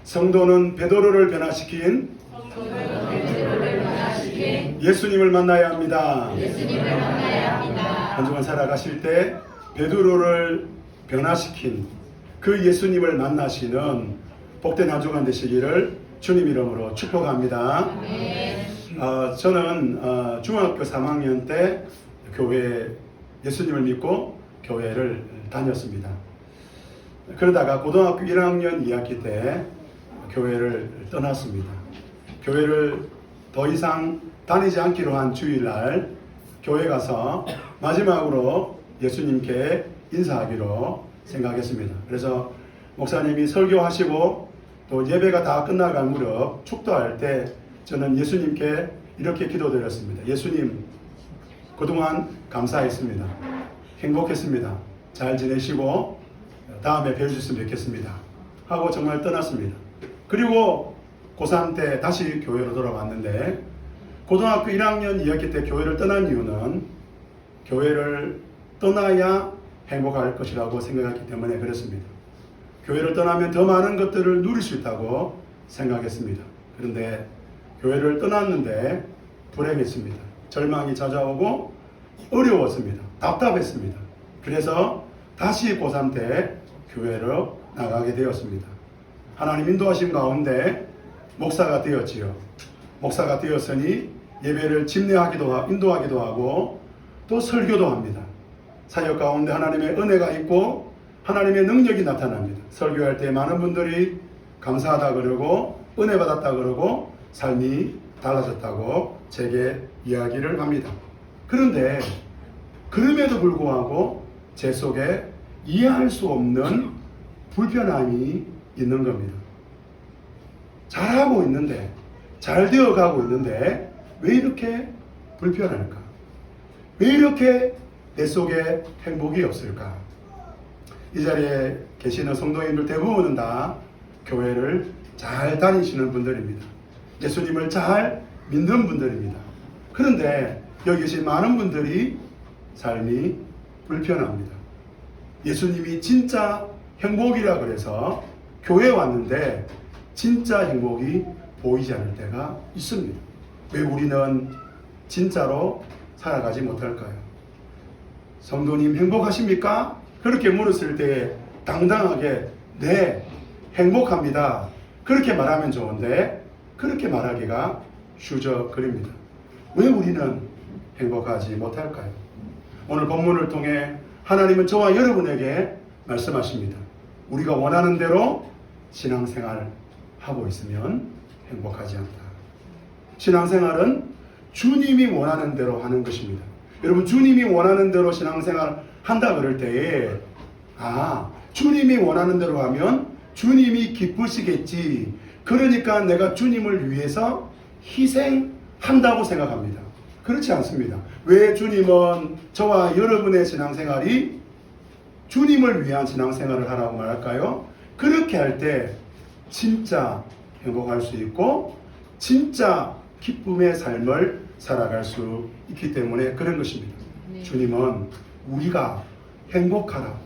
성도는 베드로를 변화시킨 예수님을 만나야 합니다. 한 주간 살아가실 때 베드로를 변화시킨 그 예수님을 만나시는 복된 한 주간 되시기를 주님 이름으로 축복합니다. 저는 중학교 3학년 때 교회 예수님을 믿고 교회를 다녔습니다. 그러다가 고등학교 1학년 2학기 때 교회를 떠났습니다. 교회를 더 이상 다니지 않기로 한 주일날 교회 가서 마지막으로 예수님께 인사하기로 생각했습니다. 그래서 목사님이 설교하시고 또 예배가 다 끝나갈 무렵 축도할 때 저는 예수님께 이렇게 기도드렸습니다. 예수님, 그동안 감사했습니다. 행복했습니다. 잘 지내시고 다음에 뵐 수 있으면 좋겠습니다. 하고 정말 떠났습니다. 그리고 고3 때 다시 교회로 돌아왔는데 고등학교 1학년 2학기 때 교회를 떠난 이유는 교회를 떠나야 행복할 것이라고 생각했기 때문에 그렇습니다. 교회를 떠나면 더 많은 것들을 누릴 수 있다고 생각했습니다. 그런데 교회를 떠났는데 불행했습니다. 절망이 찾아오고 어려웠습니다. 답답했습니다. 그래서 다시 고3 때 교회로 나가게 되었습니다. 하나님 인도하신 가운데 목사가 되었지요. 목사가 되었으니 예배를 인도하기도 하고 또 설교도 합니다. 사역 가운데 하나님의 은혜가 있고 하나님의 능력이 나타납니다. 설교할 때 많은 분들이 감사하다 그러고 은혜 받았다 그러고 삶이 달라졌다고 제게 이야기를 합니다. 그런데 그럼에도 불구하고 제 속에 이해할 수 없는 불편함이 있는 겁니다. 잘하고 있는데, 잘 되어가고 있는데 왜 이렇게 불편할까? 왜 이렇게 내 속에 행복이 없을까? 이 자리에 계시는 성도님들 대부분은 다 교회를 잘 다니시는 분들입니다. 예수님을 잘 믿는 분들입니다. 그런데 여기 계신 많은 분들이 삶이 불편합니다. 예수님이 진짜 행복이라 그래서 교회에 왔는데 진짜 행복이 보이지 않을 때가 있습니다. 왜 우리는 진짜로 살아가지 못할까요? 성도님 행복하십니까? 그렇게 물었을 때 당당하게 네, 행복합니다. 그렇게 말하면 좋은데 그렇게 말하기가 휴저거립니다. 왜 우리는 행복하지 못할까요? 오늘 본문을 통해 하나님은 저와 여러분에게 말씀하십니다. 우리가 원하는 대로 신앙생활 하고 있으면 행복하지 않다. 신앙생활은 주님이 원하는 대로 하는 것입니다. 여러분, 주님이 원하는 대로 신앙생활 한다 그럴 때에 주님이 원하는 대로 하면 주님이 기쁘시겠지. 그러니까 내가 주님을 위해서 희생한다고 생각합니다. 그렇지 않습니다. 왜 주님은 저와 여러분의 신앙생활이 주님을 위한 신앙생활을 하라고 말할까요? 그렇게 할 때 진짜 행복할 수 있고 진짜 기쁨의 삶을 살아갈 수 있기 때문에 그런 것입니다. 주님은 우리가 행복하라고,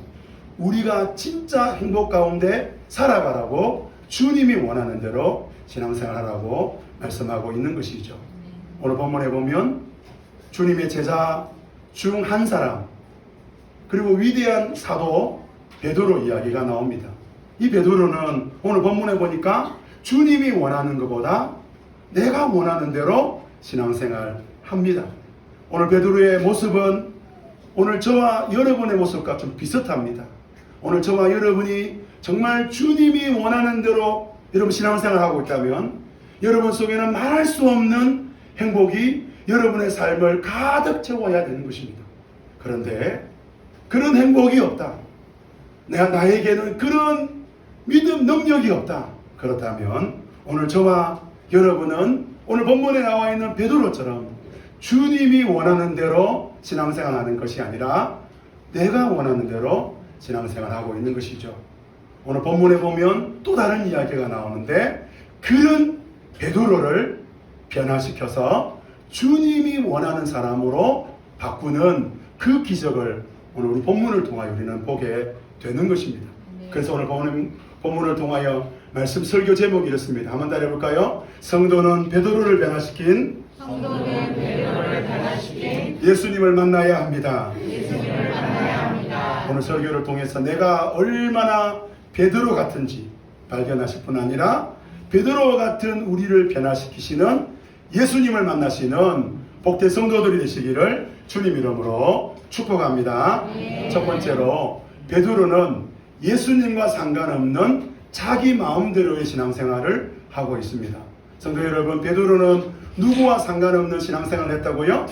우리가 진짜 행복 가운데 살아가라고 주님이 원하는 대로 신앙생활하라고 말씀하고 있는 것이죠. 오늘 본문에 보면 주님의 제자 중 한 사람, 그리고 위대한 사도 베드로 이야기가 나옵니다. 이 베드로는 오늘 본문에 보니까 주님이 원하는 것보다 내가 원하는 대로 신앙생활 합니다. 오늘 베드로의 모습은 오늘 저와 여러분의 모습과 좀 비슷합니다. 오늘 저와 여러분이 정말 주님이 원하는 대로 여러분 신앙생활하고 있다면 여러분 속에는 말할 수 없는 행복이 여러분의 삶을 가득 채워야 되는 것입니다. 그런데 그런 행복이 없다. 나에게는 그런 믿음 능력이 없다. 그렇다면 오늘 저와 여러분은 오늘 본문에 나와 있는 베드로처럼 주님이 원하는 대로 신앙생활하는 것이 아니라 내가 원하는 대로 신앙생활하고 있는 것이죠. 오늘 본문에 보면 또 다른 이야기가 나오는데 그런 베드로를 변화시켜서 주님이 원하는 사람으로 바꾸는 그 기적을 오늘 우리 본문을 통하여 우리는 보게 되는 것입니다. 그래서 오늘 본문을 통하여 말씀 설교 제목이 이렇습니다. 한번 따라해볼까요? 성도는 베드로를 변화시킨 예수님을 만나야 합니다. 오늘 설교를 통해서 내가 얼마나 베드로 같은지 발견하실 뿐 아니라 베드로 같은 우리를 변화시키시는 예수님을 만나시는 복된 성도들이 되시기를 주님 이름으로 축복합니다. 첫 번째로 베드로는 예수님과 상관없는 자기 마음대로의 신앙생활을 하고 있습니다. 성도 여러분, 베드로는 누구와 상관없는 신앙생활을 했다고요?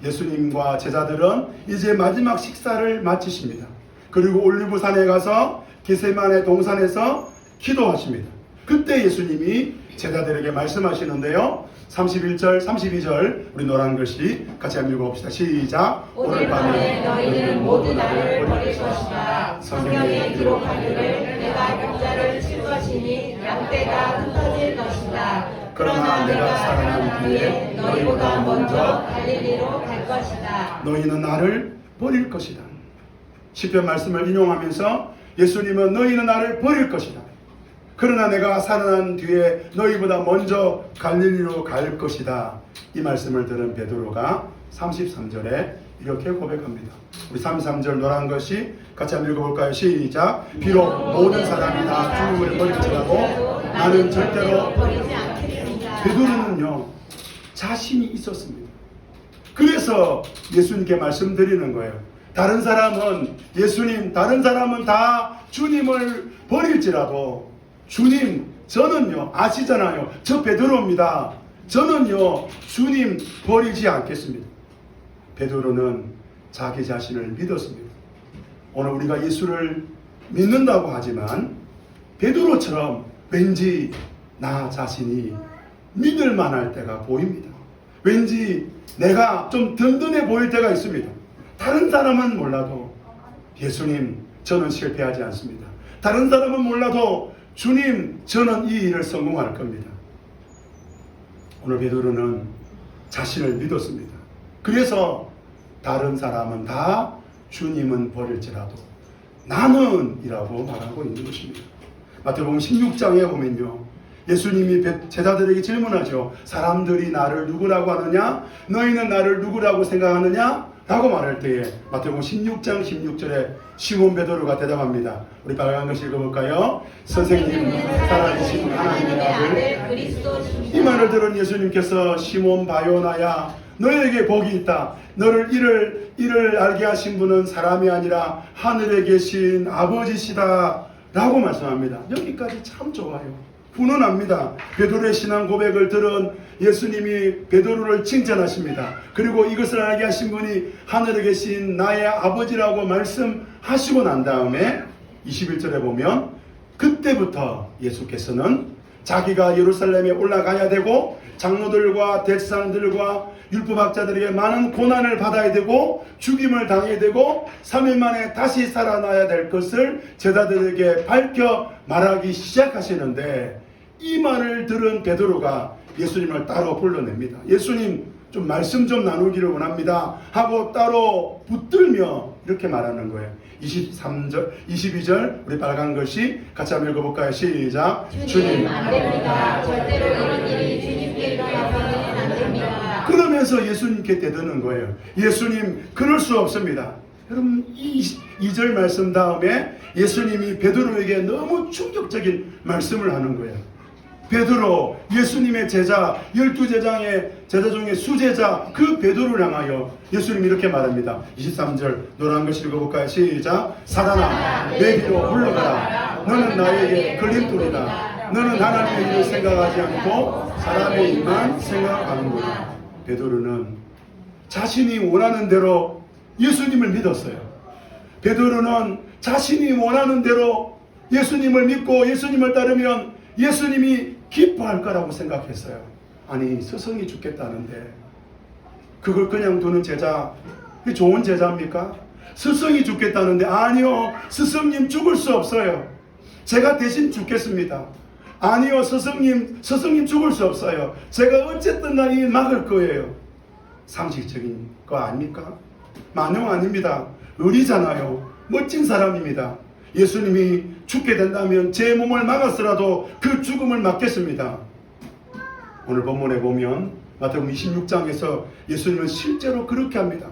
예수님과 제자들은 이제 마지막 식사를 마치십니다. 그리고 올리브산에 가서 게세마네 동산에서 기도하십니다. 그때 예수님이 제자들에게 말씀하시는데요. 31절, 32절 우리 노란 글씨 같이 한번 읽어봅시다. 시작. 오늘 밤에 너희는 모두 나를 버릴 것이다. 성경에 기록하기를 내가 병자를 칠 것이니 양떼가 흩어질 것이다. 그러나 내가 살아난 뒤에 너희보다 먼저 갈릴리로 갈 것이다. 너희는 나를 버릴 것이다. 시편 말씀을 인용하면서 예수님은 너희는 나를 버릴 것이다. 그러나 내가 살아난 뒤에 너희보다 먼저 갈릴리로 갈 것이다. 이 말씀을 들은 베드로가 33절에 이렇게 고백합니다. 우리 33절 노란 것이 같이 한번 읽어볼까요? 시작. 비록 모든 사람이 다 주님을 버릴지라도 나는 절대로 버리지 않겠습니다. 베드로는요 자신이 있었습니다. 그래서 예수님께 말씀드리는 거예요. 다른 사람은 다 주님을 버릴지라도 주님, 저는요, 아시잖아요. 저 베드로입니다. 저는요, 주님 버리지 않겠습니다. 베드로는 자기 자신을 믿었습니다. 오늘 우리가 예수를 믿는다고 하지만 베드로처럼 왠지 나 자신이 믿을 만할 때가 보입니다. 왠지 내가 좀 든든해 보일 때가 있습니다. 다른 사람은 몰라도 예수님, 저는 실패하지 않습니다. 다른 사람은 몰라도 주님, 저는 이 일을 성공할 겁니다. 오늘 베드로는 자신을 믿었습니다. 그래서 다른 사람은 다 주님은 버릴지라도 나는 이라고 말하고 있는 것입니다. 마태복음 16장에 보면요, 예수님이 제자들에게 질문하죠. 사람들이 나를 누구라고 하느냐? 너희는 나를 누구라고 생각하느냐? 라고 말할 때에 마태복음 16장 16절에 시몬 베드로가 대답합니다. 우리 빨간 글씨 읽어볼까요? 선생님, 살아계신 하나님의 아들. 이 말을 들은 예수님께서 시몬 바요나야, 너에게 복이 있다. 너를 이를 알게 하신 분은 사람이 아니라 하늘에 계신 아버지시다. 라고 말씀합니다. 여기까지 참 좋아요. 훈훈합니다. 베드로의 신앙 고백을 들은 예수님이 베드로를 칭찬하십니다. 그리고 이것을 알게 하신 분이 하늘에 계신 나의 아버지라고 말씀하시고 난 다음에 21절에 보면 그때부터 예수께서는 자기가 예루살렘에 올라가야 되고 장로들과 대제사장들과 율법학자들에게 많은 고난을 받아야 되고 죽임을 당해야 되고 3일 만에 다시 살아나야 될 것을 제자들에게 밝혀 말하기 시작하시는데 이 말을 들은 베드로가 예수님을 따로 불러냅니다. 예수님, 좀 말씀 좀 나누기를 원합니다 하고 따로 붙들며 이렇게 말하는 거예요. 23절, 22절 우리 빨간 글씨 같이 한번 읽어볼까요? 시작. 주님, 안 됩니다. 절대로 이런 일이 주님께 일어나서는 안 됩니다. 그러면서 예수님께 대드는 거예요. 예수님, 그럴 수 없습니다. 여러분, 이 2절 말씀 다음에 예수님이 베드로에게 너무 충격적인 말씀을 하는 거예요. 베드로, 예수님의 제자, 12제자의 제자 중에 수제자 그 베드로를 향하여 예수님이 이렇게 말합니다. 23절 노란 글씨 읽어볼까요? 시작. 사단아, 내 뒤로 물러가라. 너는 나에게 걸림돌이다. 너는 하나님의 일을 생각하지 않고 사람의 일만 생각하는구나. 베드로는 자신이 원하는 대로 예수님을 믿었어요. 베드로는 자신이 원하는 대로 예수님을 믿고 예수님을 따르면 예수님이 기뻐할 거라고 생각했어요. 아니, 스승이 죽겠다는데 그걸 그냥 두는 제자, 그게 좋은 제자입니까? 스승이 죽겠다는데 아니요, 스승님 죽을 수 없어요. 제가 대신 죽겠습니다. 아니요, 스승님 죽을 수 없어요. 제가 어쨌든 간에 막을 거예요. 상식적인 거 아닙니까? 만용 아닙니다. 의리잖아요. 멋진 사람입니다. 예수님이 죽게 된다면 제 몸을 막았으라도 그 죽음을 막겠습니다. 오늘 본문에 보면 마태복음 26장에서 예수님은 실제로 그렇게 합니다.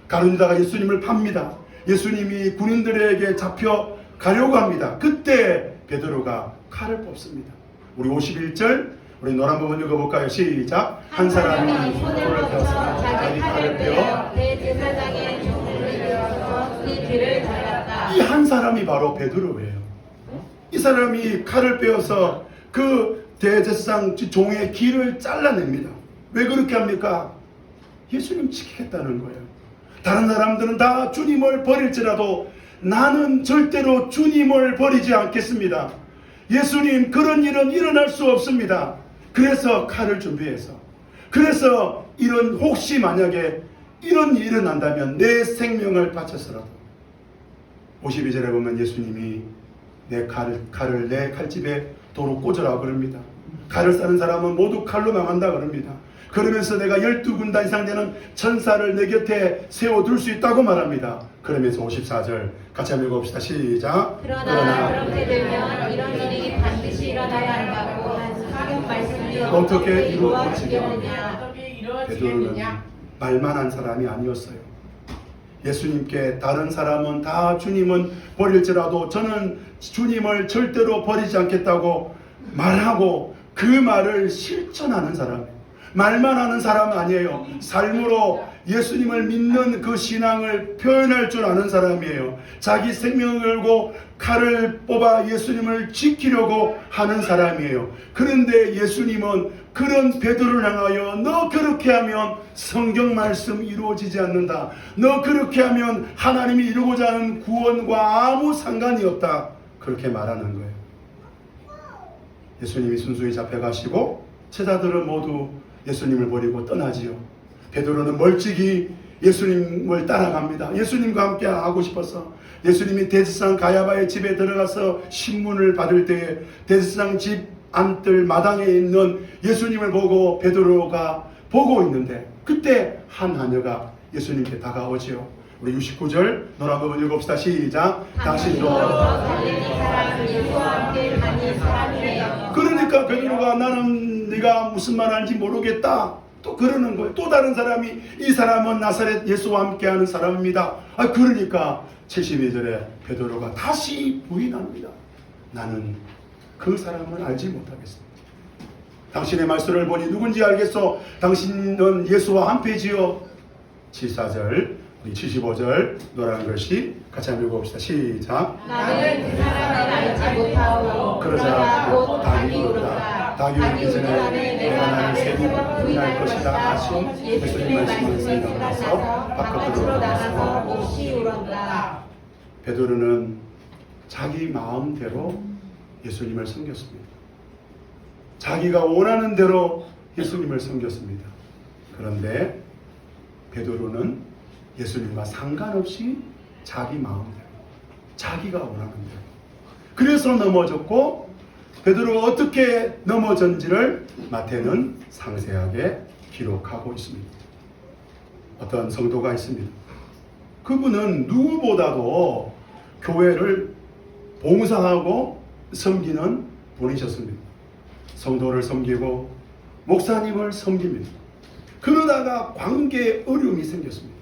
가룟 유다가 예수님을 팝니다. 예수님이 군인들에게 잡혀 가려고 합니다. 그때 베드로가 칼을 뽑습니다. 우리 51절 우리 노란 부분 읽어볼까요? 시작. 한 사람이 손을 펴서 자기 칼을 빼어 대제사장의 종을 들어서 그의 귀를 잘랐다. 이 한 사람이 바로 베드로예요. 이 사람이 칼을 빼어서 그 대제사장 종의 귀를 잘라냅니다. 왜 그렇게 합니까? 예수님 지키겠다는 거예요. 다른 사람들은 다 주님을 버릴지라도 나는 절대로 주님을 버리지 않겠습니다. 예수님, 그런 일은 일어날 수 없습니다. 그래서 칼을 준비해서, 그래서 혹시 만약에 이런 일이 일어난다면 내 생명을 바쳐서라도 52절에 보면 예수님이 내 칼을 내 칼집에 도로 꽂으라고 그럽니다. 칼을 싸는 사람은 모두 칼로 망한다 그럽니다. 그러면서 내가 12군단 이상 되는 천사를 내 곁에 세워둘 수 있다고 말합니다. 그러면서 54절 같이 한번 읽어봅시다. 시작. 그러나 그렇게 되면 이런 일이 반드시 일어나야 한다고 성경 말씀이 어떻게 이루어지겠느냐. 베드로는 말만한 사람이 아니었어요. 예수님께 다른 사람은 다 주님은 버릴지라도 저는 주님을 절대로 버리지 않겠다고 말하고 그 말을 실천하는 사람이에요. 말만 하는 사람은 아니에요. 삶으로 예수님을 믿는 그 신앙을 표현할 줄 아는 사람이에요. 자기 생명을 걸고 칼을 뽑아 예수님을 지키려고 하는 사람이에요. 그런데 예수님은 그런 베드로를 향하여 너 그렇게 하면 성경 말씀 이루어지지 않는다. 너 그렇게 하면 하나님이 이루고자 하는 구원과 아무 상관이 없다. 그렇게 말하는 거예요. 예수님이 순순히 잡혀가시고 제자들은 모두 예수님을 버리고 떠나지요. 베드로는 멀찍이 예수님을 따라갑니다. 예수님과 함께 하고 싶어서 예수님이 대제사장 가야바의 집에 들어가서 신문을 받을 때에 대제사장 집 안뜰 마당에 있는 예수님을 보고 베드로가 보고 있는데 그때 한 하녀가 예수님께 다가오지요. 우리 69절 노란 부분 읽읍시다. 시작. 당신도 그러니까 베드로가 나는 네가 무슨 말 하는지 모르겠다 또 그러는 거예요. 또 다른 사람이 이 사람은 나사렛 예수와 함께하는 사람입니다. 그러니까 72절에 베드로가 다시 부인합니다. 나는 그 사람을 알지 못하겠습니다. 당신의 말씀을 보니 누군지 알겠소. 당신은 예수와 한패지요. 74절 우리 75절 노란 글씨 같이 한번 읽어봅시다. 시작. 나는 그 사람을 알지 못하고 그러자 곧 닭이 울었다. 닭이 울기 전에 내가 나를 세 번 부인할 것이다 하신 예수님 말씀을 생각나서 바깥으로 나가서 몹시 울었다. 베드로는 자기 마음대로 예수님을 섬겼습니다. 자기가 원하는 대로 예수님을 섬겼습니다. 그런데 베드로는 예수님과 상관없이 자기 마음대로 자기가 원하는 대로 그래서 넘어졌고 베드로가 어떻게 넘어졌는지를 마태는 상세하게 기록하고 있습니다. 어떤 성도가 있습니다. 그분은 누구보다도 교회를 봉사하고 섬기는 분이셨습니다. 성도를 섬기고 목사님을 섬깁니다. 그러다가 관계에 어려움이 생겼습니다.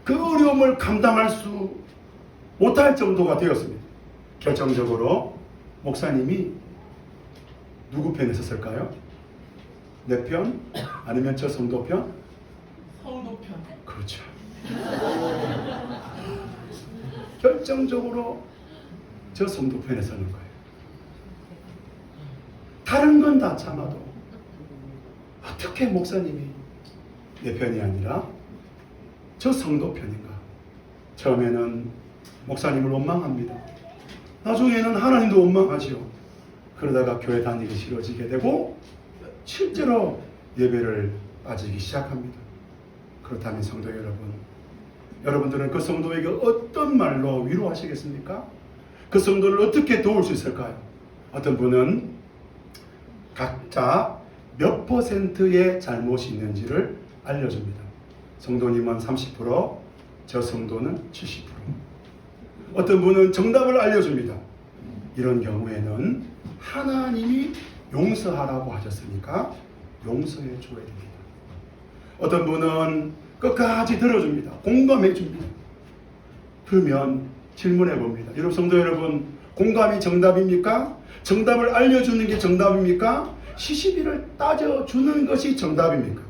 그 어려움을 감당할 수 못할 정도가 되었습니다. 결정적으로 목사님이 누구 편에 섰을까요? 내 편? 아니면 저 성도 편? 성도 편. 그렇죠. 결정적으로 저 성도 편에 서는 거예요. 다른 건 다 참아도 어떻게 목사님이 내 편이 아니라 저 성도 편인가? 처음에는 목사님을 원망합니다. 나중에는 하나님도 원망하지요. 그러다가 교회 다니기 싫어지게 되고 실제로 예배를 빠지기 시작합니다. 그렇다면 성도 여러분, 여러분들은 그 성도에게 어떤 말로 위로하시겠습니까? 그 성도를 어떻게 도울 수 있을까요? 어떤 분은 각자 몇 %의 잘못이 있는지를 알려줍니다. 성도님은 30%, 저 성도는 70%. 어떤 분은 정답을 알려줍니다. 이런 경우에는 하나님이 용서하라고 하셨으니까 용서해 줘야 됩니다. 어떤 분은 끝까지 들어줍니다. 공감해 줍니다. 그러면 질문해 봅니다. 여러분, 성도 여러분, 공감이 정답입니까? 정답을 알려주는 게 정답입니까? 시시비를 따져주는 것이 정답입니까?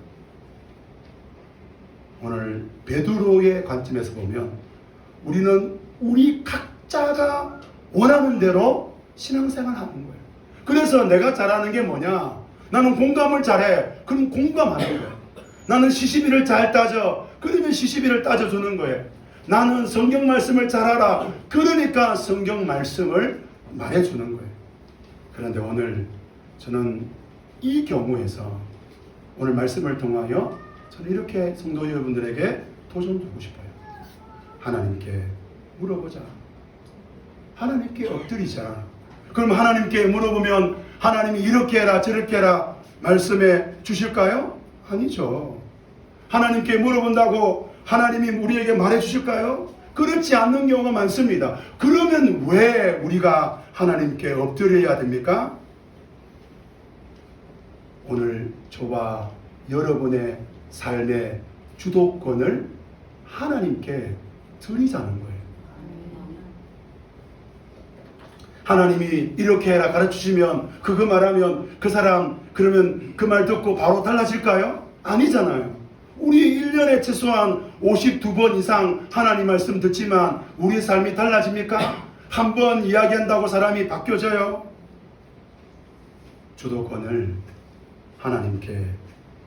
오늘 베드로의 관점에서 보면 우리는 우리 각자가 원하는 대로 신앙생활 하는 거예요. 그래서 내가 잘하는 게 뭐냐? 나는 공감을 잘해. 그럼 공감하는 거예요. 나는 시시비를 잘 따져. 그러면 시시비를 따져주는 거예요. 나는 성경 말씀을 잘 알아. 그러니까 성경 말씀을 말해주는 거예요. 그런데 오늘 저는 이 경우에서 오늘 말씀을 통하여 저는 이렇게 성도 여러분들에게 도전 주고 싶어요. 하나님께 물어보자. 하나님께 엎드리자. 그럼 하나님께 물어보면 하나님이 이렇게 해라 저렇게 해라 말씀해 주실까요? 아니죠. 하나님께 물어본다고 하나님이 우리에게 말해 주실까요? 그렇지 않는 경우가 많습니다. 그러면 왜 우리가 하나님께 엎드려야 됩니까? 오늘 저와 여러분의 삶의 주도권을 하나님께 드리자는 거예요. 하나님이 이렇게 해라 가르치시면 그거 말하면 그 사람 그러면 그 말 듣고 바로 달라질까요? 아니잖아요. 우리 1년에 최소한 52번 이상 하나님 말씀 듣지만 우리 삶이 달라집니까? 한 번 이야기한다고 사람이 바뀌어져요? 주도권을 하나님께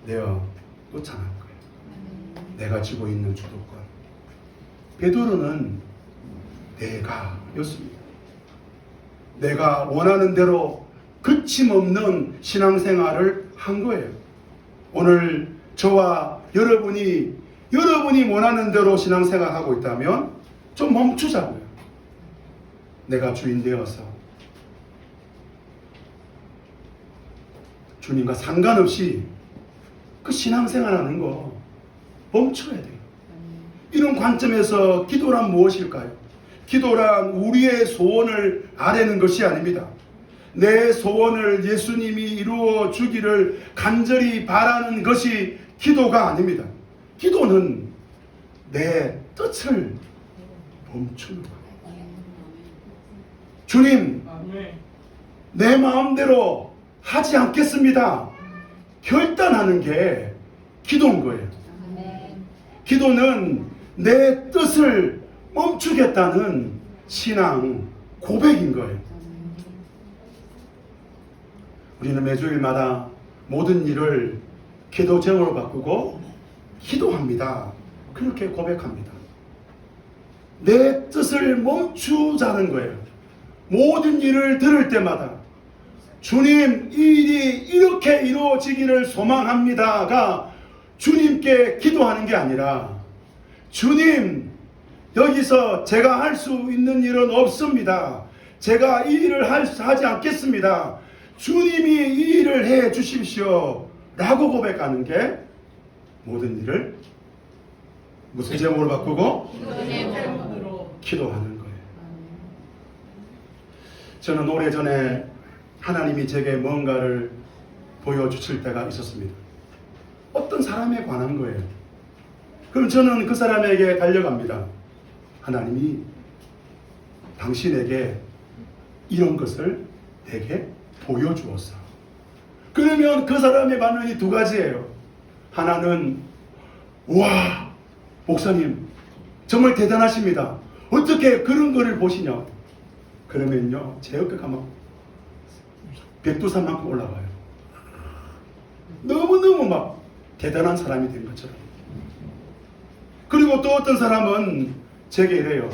내어 놓자는 거예요. 내가 쥐고 있는 주도권. 베드로는 내가 였습니다. 내가 원하는 대로 거침없는 신앙생활을 한 거예요. 오늘 저와 여러분이 원하는 대로 신앙생활하고 있다면 좀 멈추자고요. 내가 주인 되어서 주님과 상관없이 그 신앙생활하는 거 멈춰야 돼요. 이런 관점에서 기도란 무엇일까요? 기도란 우리의 소원을 아뢰는 것이 아닙니다. 내 소원을 예수님이 이루어 주기를 간절히 바라는 것이 기도가 아닙니다. 기도는 내 뜻을 멈추는 거예요. 주님, 내 마음대로 하지 않겠습니다. 결단하는 게 기도인 거예요. 기도는 내 뜻을 멈추겠다는 신앙 고백인 거예요. 우리는 매주일마다 모든 일을 기도 제목으로 바꾸고 기도합니다. 그렇게 고백합니다. 내 뜻을 멈추자는 거예요. 모든 일을 들을 때마다 주님, 이 일이 이렇게 이루어지기를 소망합니다가 주님께 기도하는 게 아니라 주님, 여기서 제가 할 수 있는 일은 없습니다. 제가 이 일을 하지 않겠습니다. 주님이 이 일을 해 주십시오. 라고 고백하는 게 모든 일을 무슨 제목으로 바꾸고? 기도하는 거예요. 저는 오래전에 하나님이 제게 뭔가를 보여주실 때가 있었습니다. 어떤 사람에 관한 거예요. 그럼 저는 그 사람에게 달려갑니다. 하나님이 당신에게 이런 것을 내게 보여주었어. 그러면 그 사람의 반응이 두 가지예요. 하나는 와, 목사님 정말 대단하십니다. 어떻게 그런 거를 보시냐. 그러면요 제 어깨가 막 백두산만큼 올라가요. 너무너무 막 대단한 사람이 된 것처럼. 그리고 또 어떤 사람은 제게 이래요.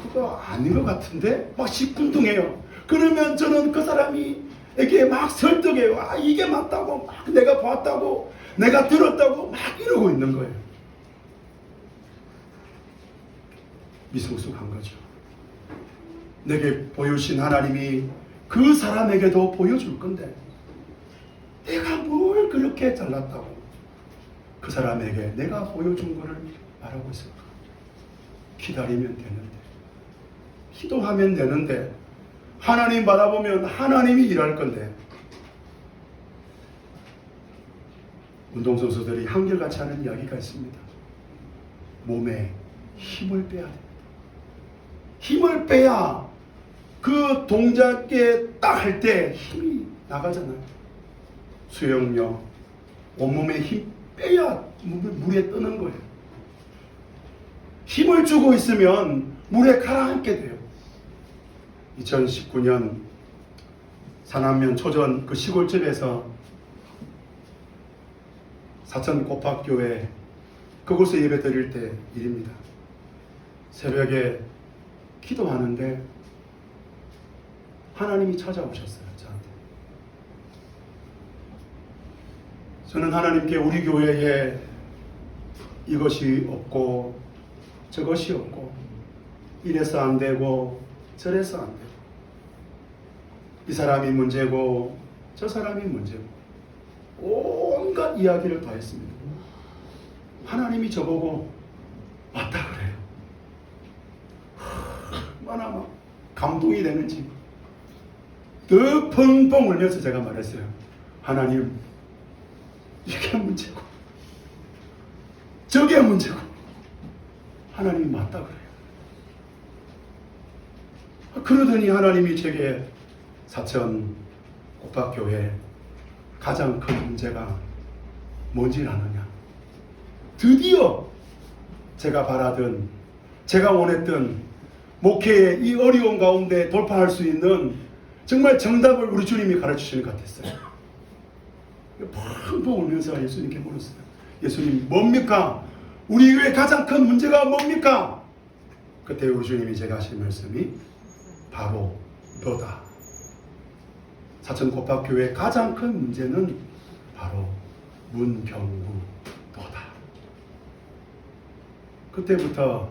그거 아닌 것 같은데? 막 시큰둥해요. 그러면 저는 그 사람에게 막 설득해요. 아, 이게 맞다고, 막 내가 봤다고, 내가 들었다고 막 이러고 있는 거예요. 미성숙한 거죠. 내게 보여주신 하나님이 그 사람에게도 보여줄 건데 내가 뭘 그렇게 잘났다고 그 사람에게 내가 보여준 거를 말하고 있을까? 기다리면 되는데, 기도하면 되는데 하나님 바라보면 하나님이 일할 건데 운동선수들이 한결같이 하는 이야기가 있습니다. 몸에 힘을 빼야 됩니다. 힘을 빼야 그 동작에 딱 할 때 힘이 나가잖아요. 수영력, 온몸에 힘 빼야 물에 뜨는 거예요. 힘을 주고 있으면 물에 가라앉게 돼요. 2019년 산안면 초전 그 시골집에서 사천 고팍교회 그곳에 예배 드릴 때 일입니다. 새벽에 기도하는데 하나님이 찾아오셨어요. 저한테. 저는 하나님께 우리 교회에 이것이 없고 저것이 없고 이래서 안 되고 저래서 안 되고 이 사람이 문제고 저 사람이 문제고 온갖 이야기를 다 했습니다. 하나님이 저보고 맞다 그래요. 얼마나 막 감동이 되는지 더 펑펑 울면서 제가 말했어요. 하나님, 이게 문제고 저게 문제고 하나님이 맞다 그래요. 그러더니 하나님이 제게 사천 고팍교회 가장 큰 문제가 뭔지 아느냐. 드디어 제가 바라던, 제가 원했던 목회의 이 어려운 가운데 돌파할 수 있는 정말 정답을 우리 주님이 가르치시는 것 같았어요. 펑펑 울면서 예수님께 물었어요. 예수님, 뭡니까? 우리 교회의 가장 큰 문제가 뭡니까? 그때 우리 주님이 제가 하신 말씀이 바로 너다. 사천 고팍교회의 가장 큰 문제는 바로 문경구 너다. 그때부터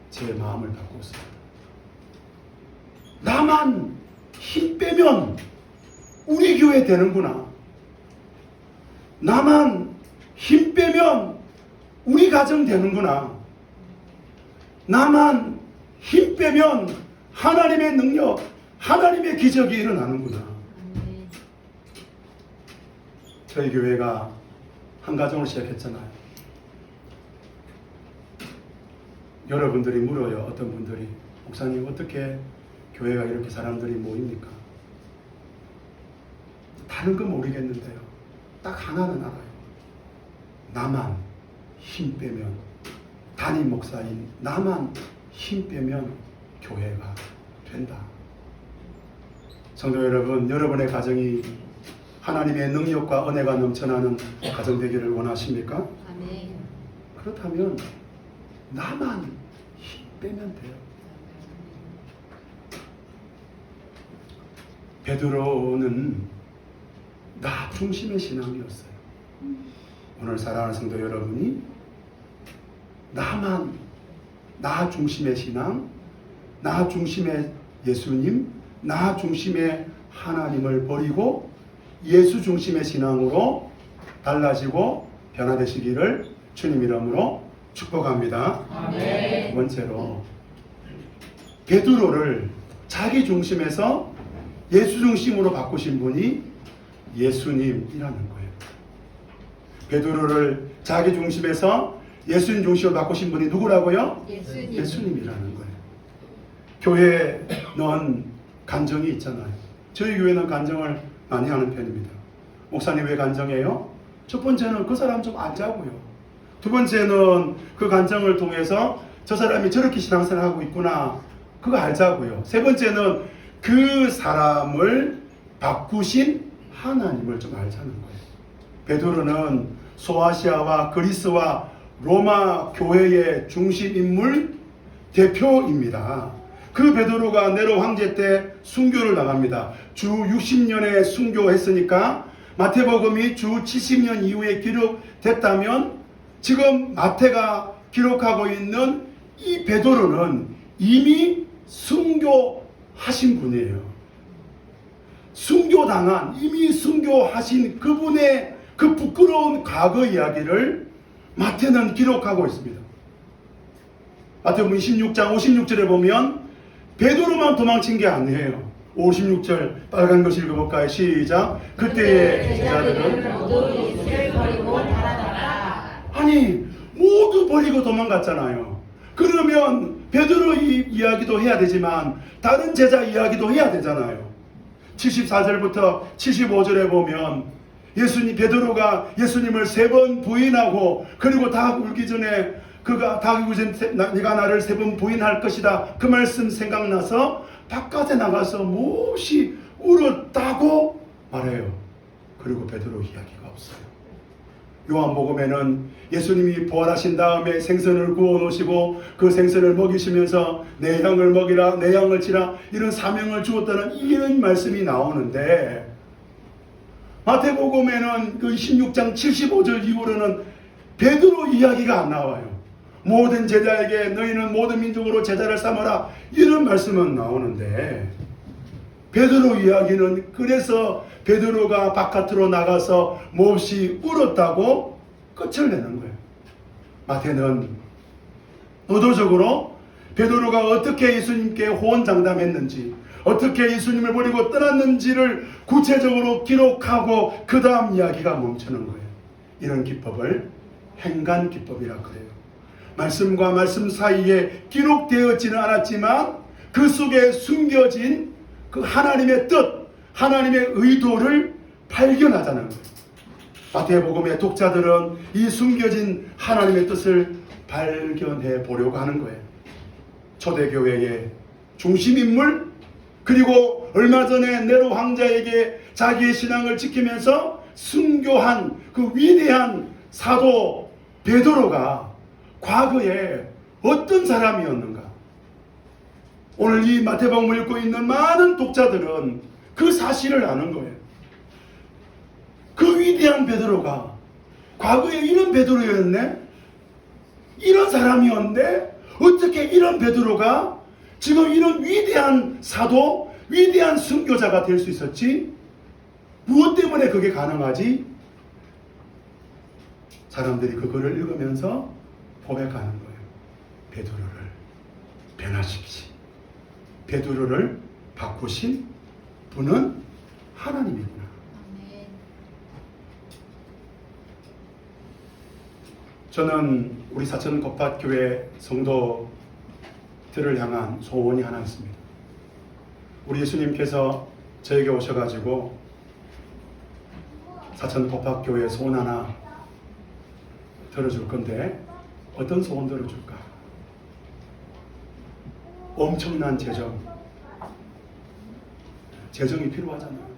제 마음을 바꿨어요. 나만 힘 빼면 우리 교회 되는구나. 나만 힘 빼면 우리 가정 되는구나. 나만 힘 빼면 하나님의 능력, 하나님의 기적이 일어나는구나. 저희 교회가 한 가정을 시작했잖아요. 여러분들이 물어요. 어떤 분들이, 목사님 어떻게 교회가 이렇게 사람들이 모입니까? 다른 건 모르겠는데요. 딱 하나는 알아요. 나만 힘 빼면, 담임 목사인 나만 힘 빼면 교회가 된다. 성도 여러분, 여러분의 가정이 하나님의 능력과 은혜가 넘쳐나는 가정 되기를 원하십니까? 아멘. 그렇다면 나만 힘 빼면 돼요. 베드로는 나 중심의 신앙이었어요. 오늘 사랑하는 성도 여러분이 나만, 나 중심의 신앙, 나 중심의 예수님, 나 중심의 하나님을 버리고 예수 중심의 신앙으로 달라지고 변화되시기를 주님 이름으로 축복합니다. 아멘. 두 번째로, 베드로를 자기 중심에서 예수 중심으로 바꾸신 분이 예수님이라는 거예요. 베드로를 자기 중심에서 예수님 중심으로 바꾸신 분이 누구라고요? 예수님. 예수님이라는 거예요. 교회는 간정이 있잖아요. 저희 교회는 간정을 많이 하는 편입니다. 목사님 왜 간정해요? 첫 번째는 그 사람 좀 알자고요. 두 번째는 그 간정을 통해서 저 사람이 저렇게 신앙생활하고 있구나, 그거 알자고요. 세 번째는 그 사람을 바꾸신 하나님을 좀 알자는 거예요. 베드로는 소아시아와 그리스와 로마 교회의 중심 인물 대표입니다. 그 베드로가 네로 황제 때 순교를 나갑니다. 주 60년에 순교했으니까 마태복음이 주 70년 이후에 기록됐다면 지금 마태가 기록하고 있는 이 베드로는 이미 순교하신 분이에요. 순교당한, 이미 순교하신 그분의 그 부끄러운 과거 이야기를 마태는 기록하고 있습니다. 마태복음 26장 56절에 보면 베드로만 도망친 게 아니에요. 56절 빨간 글 읽어볼까요? 시작. 그때의 제자들은 모두 예수를 버리고 달아났다. 아니 모두 버리고 도망갔잖아요. 그러면 베드로 이야기도 해야 되지만 다른 제자 이야기도 해야 되잖아요. 74절부터 75절에 보면 베드로가 예수님을 3번 부인하고 그리고 다 울기 전에 그가 다 울기 전에 네가 나를 3번 부인할 것이다. 그 말씀 생각나서 바깥에 나가서 몹시 울었다고 말해요. 그리고 베드로 이야기가 없어요. 요한복음에는 예수님이 부활하신 다음에 생선을 구워 놓으시고 그 생선을 먹이시면서 내 양을 먹이라 내 양을 치라 이런 사명을 주었다는 이런 말씀이 나오는데 마태복음에는 그 16장 75절 이후로는 베드로 이야기가 안 나와요. 모든 제자에게 너희는 모든 민족으로 제자를 삼아라 이런 말씀은 나오는데 베드로 이야기는 그래서 베드로가 바깥으로 나가서 몹시 울었다고 끝을 내는 거예요. 마태는 의도적으로 베드로가 어떻게 예수님께 호언장담했는지 어떻게 예수님을 버리고 떠났는지를 구체적으로 기록하고 그 다음 이야기가 멈추는 거예요. 이런 기법을 행간 기법이라 그래요. 말씀과 말씀 사이에 기록되어지는 않았지만 그 속에 숨겨진 그 하나님의 뜻, 하나님의 의도를 발견하자는 거예요. 마태복음의 독자들은 이 숨겨진 하나님의 뜻을 발견해 보려고 하는 거예요. 초대교회의 중심인물, 그리고 얼마 전에 네로 황자에게 자기의 신앙을 지키면서 순교한 그 위대한 사도 베드로가 과거에 어떤 사람이었는가? 오늘 이 마태복음을 읽고 있는 많은 독자들은 그 사실을 아는 거예요. 그 위대한 베드로가 과거에 이런 베드로였네? 이런 사람이었는데 어떻게 이런 베드로가 지금 이런 위대한 사도, 위대한 순교자가 될 수 있었지? 무엇 때문에 그게 가능하지? 사람들이 그거를 읽으면서 고백하는 거예요. 베드로를 변화시키신, 베드로를 바꾸신 분은 하나님이구나. 저는 우리 사천 kop밭교회 성도들을 향한 소원이 하나 있습니다. 우리 예수님께서 저에게 오셔가지고 사천 kop밭교회 소원 하나 들어줄 건데 어떤 소원 들어줄까? 엄청난 재정이 필요하잖아요.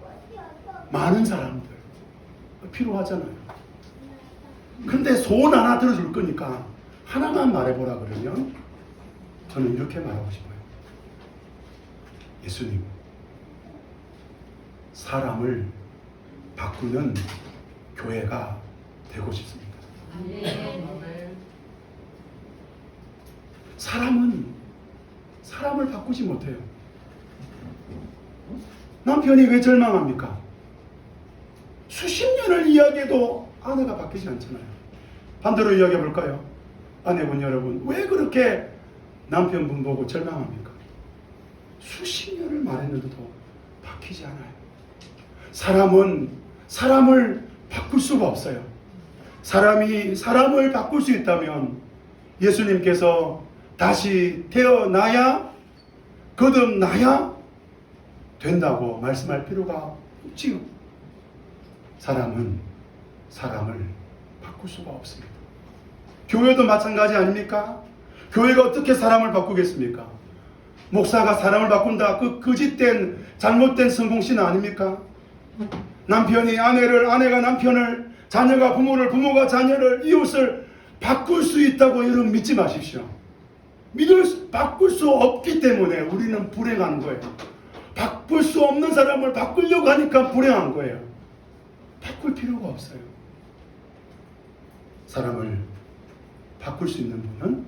많은 사람들 필요하잖아요. 근데 소원 하나 들어줄 거니까 하나만 말해보라 그러면 저는 이렇게 말하고 싶어요. 예수님, 사람을 바꾸는 교회가 되고 싶습니다. 사람을 바꾸지 못해요. 남편이 왜 절망합니까? 수십 년을 이야기해도 아내가 바뀌지 않잖아요. 반대로 이야기해 볼까요? 아내분 여러분, 왜 그렇게 남편분 보고 절망합니까? 수십 년을 말했는데도 바뀌지 않아요. 사람은 사람을 바꿀 수가 없어요. 사람이 사람을 바꿀 수 있다면 예수님께서 다시 태어나야, 거듭나야 된다고 말씀할 필요가 없지요. 사람은 사람을 바꿀 수가 없습니다. 교회도 마찬가지 아닙니까? 교회가 어떻게 사람을 바꾸겠습니까? 목사가 사람을 바꾼다, 그 거짓된 잘못된 성공신 아닙니까? 남편이 아내를, 아내가 남편을, 자녀가 부모를, 부모가 자녀를, 이웃을 바꿀 수 있다고 여러분 믿지 마십시오. 바꿀 수 없기 때문에 우리는 불행한 거예요. 바꿀 수 없는 사람을 바꾸려고 하니까 불행한 거예요. 바꿀 필요가 없어요. 사람을 바꿀 수 있는 분은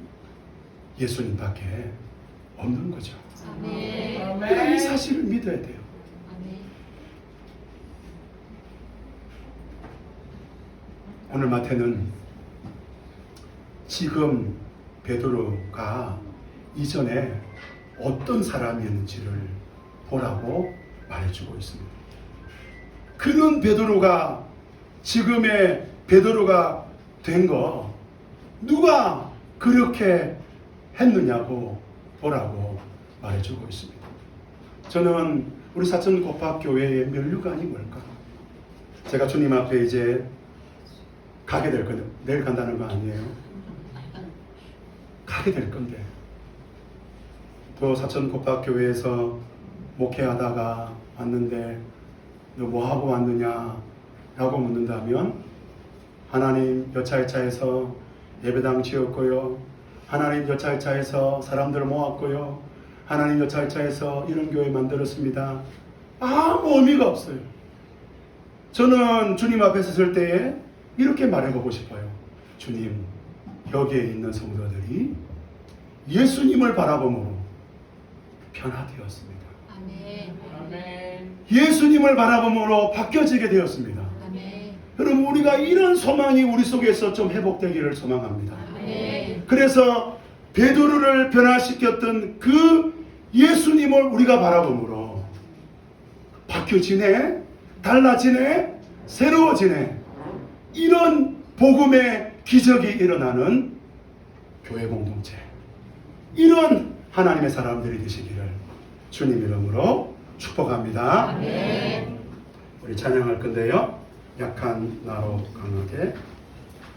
예수님밖에 없는 거죠. 아멘. 이 사실을 믿어야 돼요. 아멘. 오늘 마태는 지금 베드로가 이전에 어떤 사람이었는지를 보라고 말해주고 있습니다. 그런 베드로가 지금의 베드로가 된 거 누가 그렇게 했느냐고 보라고 말해주고 있습니다. 저는 우리 사천 고팍교회의 면류관이 뭘까? 제가 주님 앞에 이제 가게 될 건데, 내일 간다는 거 아니에요? 가게 될 건데, 또 사천 고팍교회에서 목회하다가 왔는데 너 뭐하고 왔느냐 라고 묻는다면, 하나님 여차여차해서 예배당 지었고요, 하나님 여차여차해서 사람들 모았고요, 하나님 여차여차해서 이런 교회 만들었습니다. 아무 의미가 없어요. 저는 주님 앞에 섰을 때에 이렇게 말해보고 싶어요. 주님, 여기에 있는 성도들이 예수님을 바라봄으로 변화되었습니다. 아멘. 아멘. 예수님을 바라봄으로 바뀌어지게 되었습니다. 아멘. 여러분, 우리가 이런 소망이 우리 속에서 좀 회복되기를 소망합니다. 아멘. 그래서 베드로를 변화시켰던 그 예수님을 우리가 바라봄으로 바뀌어지네, 달라지네, 새로워지네, 이런 복음의 기적이 일어나는 교회 공동체, 이런 하나님의 사람들이 되시기를 주님 이름으로 축복합니다. 아멘. 우리 찬양할 건데요, 약한 나로 강하게